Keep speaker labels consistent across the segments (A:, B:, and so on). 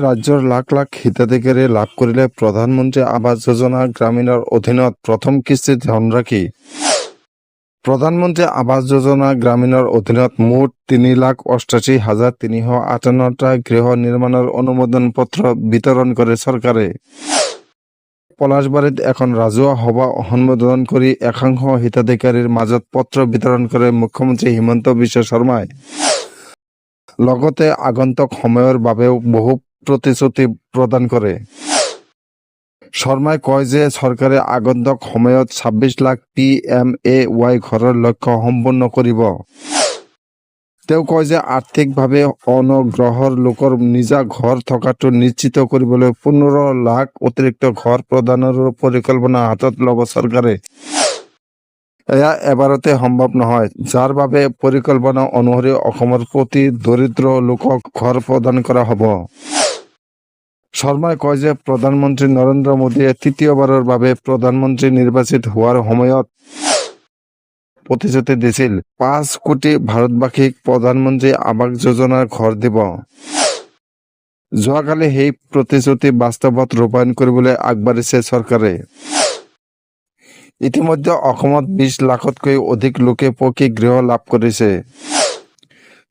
A: ৰাজ্যৰ লাখ লাখ হিতাধিকাৰীয়ে লাভ কৰিলে প্ৰধানমন্ত্ৰী আৱাস যোজনা গ্ৰামীণৰ অধীনত প্ৰথম কিস্তিৰ ধনৰাশি। প্ৰধানমন্ত্ৰী আৱাস যোজনা গ্ৰামীণৰ অধীনত মুঠ ৩,৮৮,৩৫৮টা গৃহ নিৰ্মাণৰ অনুমোদন পত্ৰ বিতৰণ কৰে চৰকাৰে। পলাশবাৰীত এখন ৰাজহুৱা সভা সম্বোধন কৰি একাংশ হিতাধিকাৰীৰ মাজত পত্ৰ বিতৰণ কৰে মুখ্যমন্ত্ৰী হিমন্ত বিশ্ব শৰ্মাই। লগতে আগন্তুক সময়ৰ বাবেও বহু প্ৰতিশ্ৰুতি প্ৰদান কৰে। শৰ্মাই কয় যে চৰকাৰে আগন্তুক সময়ত ২৬ লাখ PMAY ঘৰৰ লক্ষ্য সম্পূৰ্ণ কৰিব। তেওঁ কয় যে আৰ্থিকভাৱে অনগ্ৰসৰ লোকৰ নিজা ঘৰ থকাটো নিশ্চিত কৰিবলৈ ১৫ লাখ অতিৰিক্ত ঘৰ প্ৰদানৰ পৰিকল্পনা হাতত ল'ব চৰকাৰে। এয়া এবাৰতে সম্ভৱ নহয়, যাৰ বাবে পৰিকল্পনা অনুসৰি অসমৰ প্ৰতি দৰিদ্ৰ লোকক ঘৰ প্ৰদান কৰা হ'ব। শৰ্মাই কয় যে প্ৰধানমন্ত্ৰী নৰেন্দ্ৰ মোদীয়ে তৃতীয়বাৰৰ বাবে প্ৰধানমন্ত্ৰী নিৰ্বাচিত হোৱাৰ সময়ত প্ৰতিশ্ৰুতি দিছিল ৫ কোটি ভাৰতবাসীক প্ৰধানমন্ত্ৰী আৱাস যোজনাৰ ঘৰ দিব। যোৱাকালি সেই প্ৰতিশ্ৰুতি বাস্তৱত ৰূপায়ণ কৰিবলৈ আগবাঢ়িছে চৰকাৰে। ইতিমধ্যে অসমত ২০ লাখতকৈ অধিক লোকে পকী গৃহ লাভ কৰিছে।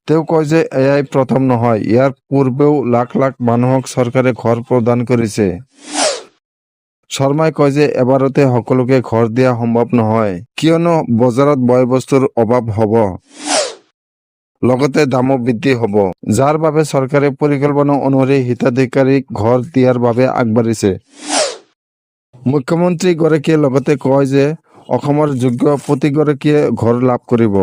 A: তেওঁ কয় যে এয়াই প্ৰথম নহয়, ইয়াৰ পূৰ্বেও লাখ লাখ মানুহক চৰকাৰে ঘৰ প্ৰদান কৰিছে। শৰ্মাই কয় যে এবাৰতে সকলোকে ঘৰ দিয়া সম্ভৱ নহয়, কিয়নো বজাৰত বয়-বস্তুৰ অভাৱ হ'ব। লগতে দামো বৃদ্ধি হ'ব, যাৰ বাবে চৰকাৰে পৰিকল্পনা অনুসৰি হিতাধিকাৰীক ঘৰ দিয়াৰ বাবে আগবাঢ়িছে। মুখ্যমন্ত্ৰীগৰাকীয়ে লগতে কয় যে অসমৰ যোগ্য প্ৰতিগৰাকীয়ে ঘৰ লাভ কৰিব।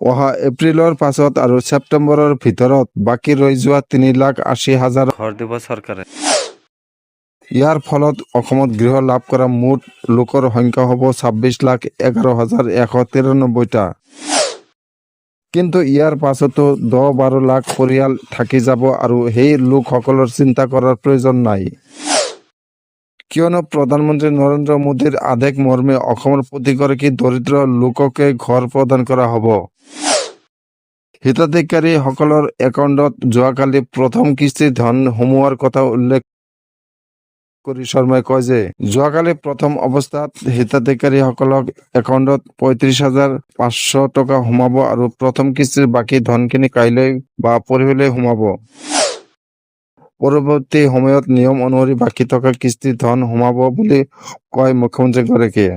A: অহা এপ্ৰিলৰ পাছত আৰু ছেপ্টেম্বৰৰ ভিতৰত বাকী ৰৈ যোৱা ৩,৮০,০০০ ঘৰ দিব চৰকাৰে। ইয়াৰ ফলত অসমত গৃহ লাভ কৰা মুঠ লোকৰ সংখ্যা হ'ব ২৬,১১,১৯৩টা। কিন্তু ইয়াৰ পাছতো ১০-১২ লাখ পৰিয়াল থাকি যাব আৰু সেই লোকসকলৰ চিন্তা কৰাৰ প্ৰয়োজন নাই। কিয়নো প্ৰধানমন্ত্ৰী নৰেন্দ্ৰ মোদীৰ আদেশ মৰ্মে অসমৰ প্ৰতিগৰাকী দৰিদ্ৰ লোককে ঘৰ প্ৰদান কৰা হ'ব। হিতাধিকাৰীসকলৰ একাউণ্টত যোৱাকালি প্ৰথম কিস্তিৰ ধন সোমোৱাৰ কথা উল্লেখ কৰি শৰ্মাই কয় যে যোৱাকালি প্ৰথম অৱস্থাত হিতাধিকাৰীসকলক একাউণ্টত ৩৫,৫০০ টকা সোমাব আৰু প্ৰথম কিস্তিৰ বাকী ধনখিনি কাইলৈ বা পৰহিলৈ সোমাব। পৰৱৰ্তী সময়ত নিয়ম অনুসৰি বাকী থকা কিস্তিৰ ধন সোমাব বুলি কয় মুখ্যমন্ত্ৰীগৰাকীয়ে।